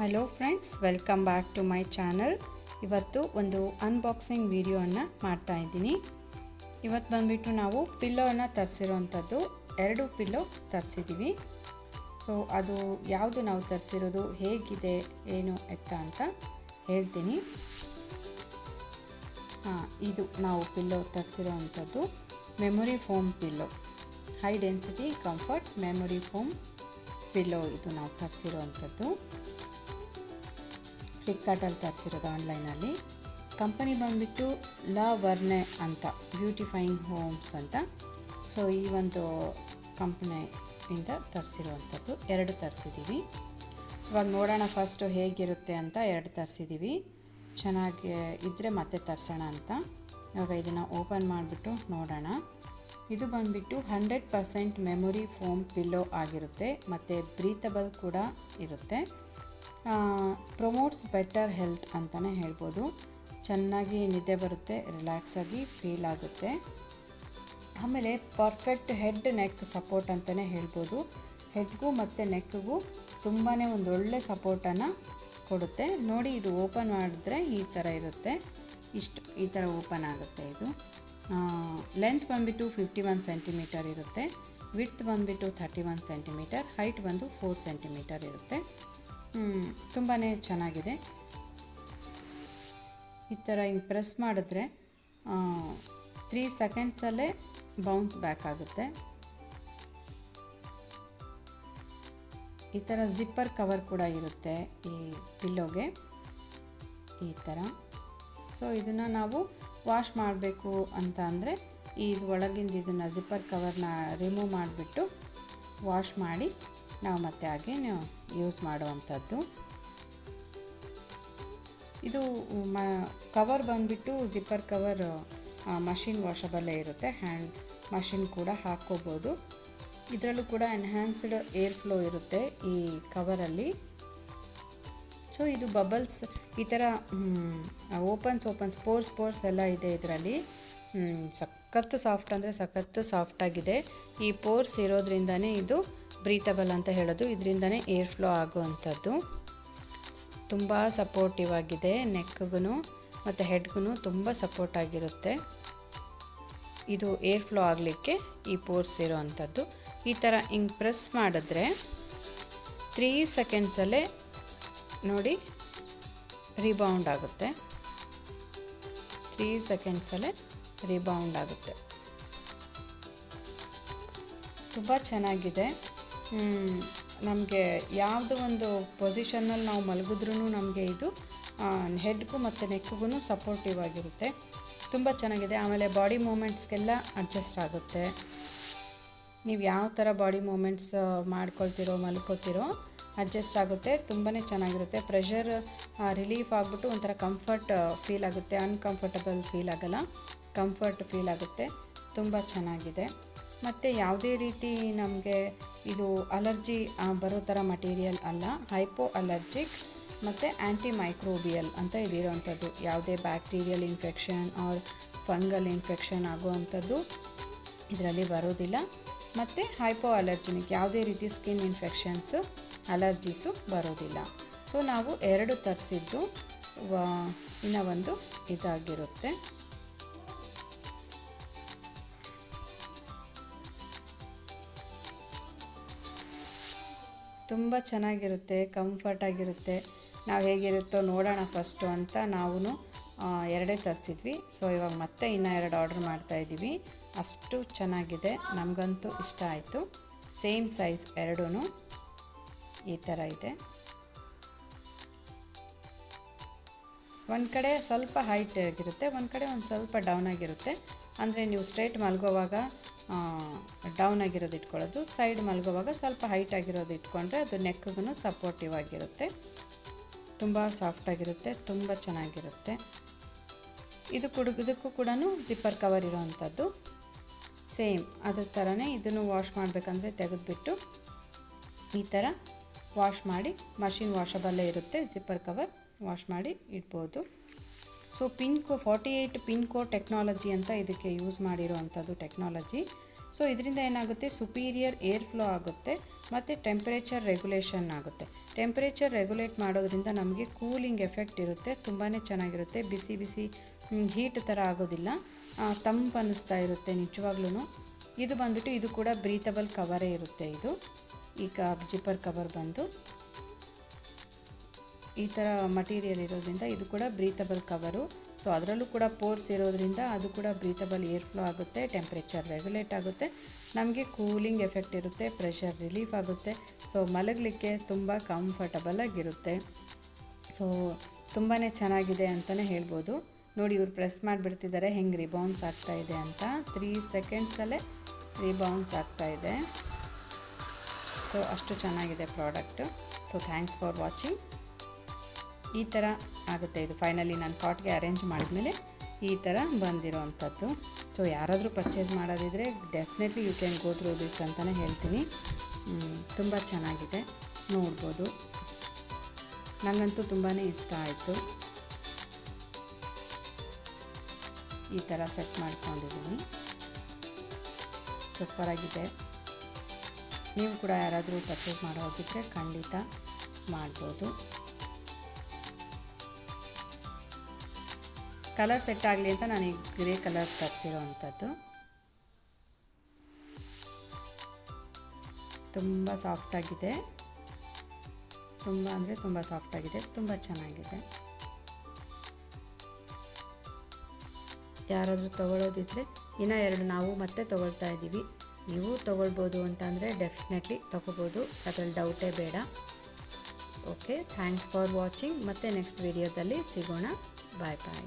Hello friends, welcome back to my channel. ಇವತ್ತು ಒಂದು unboxing ವಿಡಿಯೋವನ್ನು ಮಾಡ್ತಾ ಇದ್ದೀನಿ. ಇವತ್ತು ಬಂದುಬಿಟ್ಟು ನಾವು ಪಿಲ್ಲೋನ ತರಿಸಿರೋವಂಥದ್ದು 2 ಪಿಲ್ಲೋ ತರಿಸಿದ್ದೀವಿ. ಸೊ ಅದು ಯಾವುದು ನಾವು ತರಿಸಿರೋದು, ಹೇಗಿದೆ, ಏನು ಎತ್ತ ಅಂತ ಹೇಳ್ತೀನಿ. ಇದು ನಾವು ಪಿಲ್ಲೋ ತರಿಸಿರೋವಂಥದ್ದು memory foam pillow, high density comfort memory foam pillow. ಇದು ನಾವು ತರಿಸಿರೋವಂಥದ್ದು ಫ್ಲಿಪ್ಕಾರ್ಟಲ್ಲಿ ತರಿಸಿರೋದು, ಆನ್ಲೈನಲ್ಲಿ. ಕಂಪನಿ ಬಂದುಬಿಟ್ಟು ಲಾ ವರ್ನೆ ಅಂತ, ಬ್ಯೂಟಿಫೈಯಿಂಗ್ ಹೋಮ್ಸ್ ಅಂತ. ಸೊ ಈ ಒಂದು ಕಂಪನಿಯಿಂದ ತರಿಸಿರುವಂಥದ್ದು 2 ತರಿಸಿದ್ದೀವಿ. ಇವಾಗ ನೋಡೋಣ ಫಸ್ಟು ಹೇಗಿರುತ್ತೆ ಅಂತ. 2 ತರಿಸಿದ್ದೀವಿ, ಚೆನ್ನಾಗಿ ಇದ್ದರೆ ಮತ್ತೆ ತರಿಸೋಣ ಅಂತ. ಇವಾಗ ಇದನ್ನು ಓಪನ್ ಮಾಡಿಬಿಟ್ಟು ನೋಡೋಣ. ಇದು ಬಂದುಬಿಟ್ಟು 100% ಮೆಮೊರಿ ಫೋಮ್ ಪಿಲ್ಲೋ ಆಗಿರುತ್ತೆ ಮತ್ತು ಬ್ರೀತಬಲ್ ಕೂಡ ಇರುತ್ತೆ. ಪ್ರಮೋಟ್ಸ್ ಬೆಟರ್ ಹೆಲ್ತ್ ಅಂತಲೇ ಹೇಳ್ಬೋದು. ಚೆನ್ನಾಗಿ ನಿದ್ದೆ ಬರುತ್ತೆ, ರಿಲ್ಯಾಕ್ಸಾಗಿ ಫೀಲ್ ಆಗುತ್ತೆ. ಆಮೇಲೆ ಪರ್ಫೆಕ್ಟ್ ಹೆಡ್ ನೆಕ್ ಸಪೋರ್ಟ್ ಅಂತಲೇ ಹೇಳ್ಬೋದು. ಹೆಡ್ಗೂ ಮತ್ತು ನೆಕ್ಗೂ ತುಂಬಾ ಒಂದೊಳ್ಳೆ ಸಪೋರ್ಟನ್ನು ಕೊಡುತ್ತೆ. ನೋಡಿ, ಇದು ಓಪನ್ ಮಾಡಿದ್ರೆ ಈ ಥರ ಇರುತ್ತೆ, ಈ ಥರ ಓಪನ್ ಆಗುತ್ತೆ. ಇದು ಲೆಂತ್ ಬಂದುಬಿಟ್ಟು 51 ಸೆಂಟಿಮೀಟರ್ ಇರುತ್ತೆ, ವಿಡ್ತ್ ಬಂದುಬಿಟ್ಟು 31 ಸೆಂಟಿಮೀಟರ್, ಹೈಟ್ ಬಂದು 4 ಸೆಂಟಿಮೀಟರ್ ಇರುತ್ತೆ. ತುಂಬಾ ಚೆನ್ನಾಗಿದೆ. ಈ ಥರ ಹಿಂಗೆ ಪ್ರೆಸ್ ಮಾಡಿದ್ರೆ 3 ಸೆಕೆಂಡ್ಸಲ್ಲೇ ಬೌನ್ಸ್ ಬ್ಯಾಕ್ ಆಗುತ್ತೆ. ಈ ಥರ ಜಿಪ್ಪರ್ ಕವರ್ ಕೂಡ ಇರುತ್ತೆ ಈ ಪಿಲ್ಲೋಗೆ, ಈ ಥರ. ಸೊ ಇದನ್ನು ನಾವು ವಾಶ್ ಮಾಡಬೇಕು ಅಂತ ಅಂದರೆ ಇದು ಒಳಗಿಂದ ಇದನ್ನು ಜಿಪ್ಪರ್ ಕವರ್ನ ರಿಮೂವ್ ಮಾಡಿಬಿಟ್ಟು ವಾಶ್ ಮಾಡಿ ನಾವು ಮತ್ತೆ ಹಾಗೆ ಯೂಸ್ ಮಾಡುವಂಥದ್ದು. ಇದು ಕವರ್ ಬಂದುಬಿಟ್ಟು ಜಿಪ್ಪರ್ ಕವರ್ ಮಷಿನ್ ವಾಷಬಲ್ಲೇ ಇರುತ್ತೆ, ಹ್ಯಾಂಡ್ ಮಷಿನ್ ಕೂಡ ಹಾಕ್ಕೋಬೋದು. ಇದರಲ್ಲೂ ಕೂಡ ಎನ್ಹ್ಯಾನ್ಸ್ಡ್ ಏರ್ ಫ್ಲೋ ಇರುತ್ತೆ ಈ ಕವರಲ್ಲಿ. ಸೊ ಇದು ಬಬಲ್ಸ್ ಈ ಥರ ಓಪನ್ಸ್ ಪೋರ್ಸ್ ಎಲ್ಲ ಇದೆ ಇದರಲ್ಲಿ. ಸಖತ್ತು ಸಾಫ್ಟ್ ಅಂದರೆ ಸಖತ್ತು ಸಾಫ್ಟಾಗಿದೆ. ಈ ಪೋರ್ಸ್ ಇರೋದ್ರಿಂದನೇ ಇದು ಬ್ರೀತಬಲ್ ಅಂತ ಹೇಳೋದು, ಇದರಿಂದನೇ ಏರ್ ಫ್ಲೋ ಆಗುವಂಥದ್ದು. ತುಂಬ ಸಪೋರ್ಟಿವ್ ಆಗಿದೆ, ನೆಕ್ಗೂ ಮತ್ತು ಹೆಡ್ಗೂ ತುಂಬ ಸಪೋರ್ಟ್ ಆಗಿರುತ್ತೆ. ಇದು ಏರ್ ಫ್ಲೋ ಆಗಲಿಕ್ಕೆ ಈ ಪೋರ್ಸ್ ಇರೋವಂಥದ್ದು. ಈ ಥರ ಹಿಂಗೆ ಪ್ರೆಸ್ ಮಾಡಿದ್ರೆ 3 ಸೆಕೆಂಡ್ಸಲ್ಲೇ ನೋಡಿ ರಿಬೌಂಡ್ ಆಗುತ್ತೆ. 3 ಸೆಕೆಂಡ್ಸಲ್ಲೇ ರಿಬೌಂಡ್ ಆಗುತ್ತೆ. ತುಂಬ ಚೆನ್ನಾಗಿದೆ. ನಮಗೆ ಯಾವುದೋ ಒಂದು ಪೊಸಿಷನ್ನಲ್ಲಿ ನಾವು ಮಲಗಿದ್ರೂ ನಮಗೆ ಇದು ಹೆಡ್ಗೂ ಮತ್ತು ನೆಕ್ಗೂ ಸಪೋರ್ಟಿವ್ ಆಗಿರುತ್ತೆ. ತುಂಬ ಚೆನ್ನಾಗಿದೆ. ಆಮೇಲೆ ಬಾಡಿ ಮೂಮೆಂಟ್ಸ್ಗೆಲ್ಲ ಅಡ್ಜಸ್ಟ್ ಆಗುತ್ತೆ. ನೀವು ಯಾವ ಥರ ಬಾಡಿ ಮೂಮೆಂಟ್ಸ್ ಮಾಡ್ಕೊಳ್ತಿರೋ ಮಲ್ಕೋತಿರೋ ಅಡ್ಜಸ್ಟ್ ಆಗುತ್ತೆ. ತುಂಬಾ ಚೆನ್ನಾಗಿರುತ್ತೆ. ಪ್ರೆಷರ್ ರಿಲೀಫ್ ಆಗಿಬಿಟ್ಟು ಒಂಥರ ಕಂಫರ್ಟ್ ಫೀಲ್ ಆಗುತ್ತೆ, ಅನ್ಕಂಫರ್ಟಬಲ್ ಫೀಲ್ ಆಗಲ್ಲ, ಕಂಫರ್ಟ್ ಫೀಲ್ ಆಗುತ್ತೆ. ತುಂಬ ಚೆನ್ನಾಗಿದೆ. ಮತ್ತು ಯಾವುದೇ ರೀತಿ ನಮಗೆ ಇದು ಅಲರ್ಜಿ ಬರೋ ಥರ ಮಟೀರಿಯಲ್ ಅಲ್ಲ, ಹೈಪೋ ಅಲರ್ಜಿಕ್ ಮತ್ತು ಆ್ಯಂಟಿ ಮೈಕ್ರೋಬಿಯಲ್ ಅಂತ ಇದಿರೋವಂಥದ್ದು. ಯಾವುದೇ bacterial infection or fungal infection ಆಗುವಂಥದ್ದು ಇದರಲ್ಲಿ ಬರೋದಿಲ್ಲ. ಮತ್ತು ಹೈಪೋ ಅಲರ್ಜಿನಿಕ್, ಯಾವುದೇ ರೀತಿ ಸ್ಕಿನ್ ಇನ್ಫೆಕ್ಷನ್ಸು ಅಲರ್ಜೀಸು ಬರೋದಿಲ್ಲ. ಸೊ ನಾವು 2 ತರಿಸಿದ್ದು, ಇನ್ನೂ ಒಂದು ಇದಾಗಿರುತ್ತೆ. ತುಂಬ ಚೆನ್ನಾಗಿರುತ್ತೆ, ಕಂಫರ್ಟಾಗಿರುತ್ತೆ. ನಾವು ಹೇಗಿರುತ್ತೋ ನೋಡೋಣ ಫಸ್ಟು ಅಂತ ನಾವು 2 ತರಿಸಿದ್ವಿ. ಸೊ ಇವಾಗ ಮತ್ತೆ ಇನ್ನೂ 2 ಆರ್ಡ್ರ್ ಮಾಡ್ತಾಯಿದ್ದೀವಿ. ಅಷ್ಟು ಚೆನ್ನಾಗಿದೆ, ನಮಗಂತೂ ಇಷ್ಟ ಆಯಿತು. ಸೇಮ್ ಸೈಜ್ 2 ಈ ಥರ ಇದೆ. ಒಂದು ಕಡೆ ಸ್ವಲ್ಪ ಹೈಟ್ ಆಗಿರುತ್ತೆ, ಒಂದು ಕಡೆ ಒಂದು ಸ್ವಲ್ಪ ಡೌನ್ ಆಗಿರುತ್ತೆ. ಅಂದರೆ ನೀವು ಸ್ಟ್ರೈಟ್ ಮಲಗೋವಾಗ ಡೌನ್ ಆಗಿರೋದು ಇಟ್ಕೊಳ್ಳೋದು, ಸೈಡ್ ಮಲಗೋವಾಗ ಸ್ವಲ್ಪ ಹೈಟ್ ಆಗಿರೋದು ಇಟ್ಕೊಂಡ್ರೆ ಅದು ನೆಕ್ಗೂ ಸಪೋರ್ಟಿವ್ ಆಗಿರುತ್ತೆ. ತುಂಬ ಸಾಫ್ಟಾಗಿರುತ್ತೆ, ತುಂಬ ಚೆನ್ನಾಗಿರುತ್ತೆ. ಇದಕ್ಕೂ ಕೂಡ ಜಿಪ್ಪರ್ ಕವರ್ ಇರೋವಂಥದ್ದು. ಸೇಮ್ ಅದ್ರ ಥರನೇ ಇದನ್ನು ವಾಶ್ ಮಾಡಬೇಕಂದ್ರೆ ತೆಗೆದುಬಿಟ್ಟು ಈ ಥರ ವಾಶ್ ಮಾಡಿ, ಮಷಿನ್ ವಾಷಬಲ್ಲೇ ಇರುತ್ತೆ, ಜಿಪ್ಪರ್ ಕವರ್ ವಾಶ್ ಮಾಡಿ ಇಡ್ಬೋದು. ಸೊ 48 ಪಿನ್ ಕೋಡ್ ಟೆಕ್ನಾಲಜಿ ಅಂತ ಇದಕ್ಕೆ ಯೂಸ್ ಮಾಡಿರೋವಂಥದ್ದು ಟೆಕ್ನಾಲಜಿ. ಸೊ ಇದರಿಂದ ಏನಾಗುತ್ತೆ, ಸುಪೀರಿಯರ್ ಏರ್ ಫ್ಲೋ ಆಗುತ್ತೆ ಮತ್ತು ಟೆಂಪರೇಚರ್ ರೆಗ್ಯುಲೇಷನ್ ಆಗುತ್ತೆ. ಟೆಂಪರೇಚರ್ ರೆಗ್ಯುಲೇಟ್ ಮಾಡೋದ್ರಿಂದ ನಮಗೆ ಕೂಲಿಂಗ್ ಎಫೆಕ್ಟ್ ಇರುತ್ತೆ, ತುಂಬಾ ಚೆನ್ನಾಗಿರುತ್ತೆ. ಬಿಸಿ ಬಿಸಿ ಹೀಟ್ ಥರ ಆಗೋದಿಲ್ಲ, ತಂಪು ಅನ್ನಿಸ್ತಾ ಇರುತ್ತೆ ನಿಜವಾಗ್ಲೂ. ಇದು ಬಂದುಬಿಟ್ಟು ಇದು ಕೂಡ ಬ್ರೀತಬಲ್ ಕವರೇ ಇರುತ್ತೆ. ಇದು ಈಗ ಜಿಪ್ಪರ್ ಕವರ್ ಬಂದು ಈ ಥರ ಮಟೀರಿಯಲ್ ಇರೋದ್ರಿಂದ ಇದು ಕೂಡ ಬ್ರೀತಬಲ್ ಕವರು. ಸೊ ಅದರಲ್ಲೂ ಕೂಡ ಪೋರ್ಸ್ ಇರೋದ್ರಿಂದ ಅದು ಕೂಡ ಬ್ರೀತಬಲ್ ಏರ್ ಫ್ಲೋ ಆಗುತ್ತೆ, ಟೆಂಪ್ರೇಚರ್ ರೆಗ್ಯುಲೇಟ್ ಆಗುತ್ತೆ, ನಮಗೆ ಕೂಲಿಂಗ್ ಎಫೆಕ್ಟ್ ಇರುತ್ತೆ, ಪ್ರೆಷರ್ ರಿಲೀಫ್ ಆಗುತ್ತೆ. ಸೊ ಮಲಗಲಿಕ್ಕೆ ತುಂಬ ಕಂಫರ್ಟಬಲ್ ಆಗಿರುತ್ತೆ. ಸೊ ತುಂಬಾ ಚೆನ್ನಾಗಿದೆ ಅಂತಲೇ ಹೇಳ್ಬೋದು. ನೋಡಿ, ಇವ್ರು ಪ್ರೆಸ್ ಮಾಡಿಬಿಡ್ತಿದ್ದಾರೆ ಹೆಂಗೆ ರಿಬೌನ್ಸ್ ಆಗ್ತಾಯಿದೆ ಅಂತ. 3 ಸೆಕೆಂಡ್ಸಲ್ಲೇ ರಿಬೌನ್ಸ್ ಆಗ್ತಾಯಿದೆ. ಸೊ ಅಷ್ಟು ಚೆನ್ನಾಗಿದೆ product. So thanks for watching. ಈ ಥರ ಆಗುತ್ತೆ ಇದು. ಫೈನಲಿ ನಾನು ಕಾಟ್ಗೆ ಅರೇಂಜ್ ಮಾಡಿದ್ಮೇಲೆ ಈ ಥರ ಬಂದಿರೋ ಅಂಥದ್ದು. ಸೊ ಯಾರಾದರೂ ಪರ್ಚೇಸ್ ಮಾಡೋದಿದ್ರೆ definitely you can go through this ಅಂತಲೇ ಹೇಳ್ತೀನಿ. ತುಂಬ ಚೆನ್ನಾಗಿದೆ, ನೋಡ್ಬೋದು. ನನಗಂತೂ ತುಂಬಾ ಇಷ್ಟ ಆಯಿತು. ಈ ಥರ ಸೆಟ್ ಮಾಡ್ಕೊಂಡಿದ್ದೀನಿ, ಸೂಪರಾಗಿದೆ. ನೀವು ಕೂಡ ಯಾರಾದರೂ ಪರ್ಚೇಸ್ ಮಾಡೋದಿದ್ದರೆ ಖಂಡಿತ ಮಾಡ್ಬೋದು. ಕಲರ್ ಸೆಟ್ ಆಗಲಿ ಅಂತ ನಾನು ಈ ಗ್ರೇ ಕಲರ್ ತರಿಸಿರೋ ಅಂಥದ್ದು. ತುಂಬ ಸಾಫ್ಟಾಗಿದೆ, ತುಂಬ ಅಂದರೆ ತುಂಬ ಸಾಫ್ಟಾಗಿದೆ, ತುಂಬ ಚೆನ್ನಾಗಿದೆ. ಯಾರಾದರೂ ತೊಗೊಳ್ಳೋದಿದ್ದರೆ ಇನ್ನೂ 2 ನಾವು ಮತ್ತೆ ತೊಗೊಳ್ತಾ ಇದ್ದೀವಿ. ನೀವು ತೊಗೊಳ್ಬೋದು ಅಂತಂದರೆ ಡೆಫಿನೆಟ್ಲಿ ತೊಗೋಬೋದು, ಅದರಲ್ಲಿ ಡೌಟೇ ಬೇಡ. Okay, thanks for watching. ಮತ್ತೆ ನೆಕ್ಸ್ಟ್ ವಿಡಿಯೋದಲ್ಲಿ ಸಿಗೋಣ. ಬಾಯ್ ಬಾಯ್.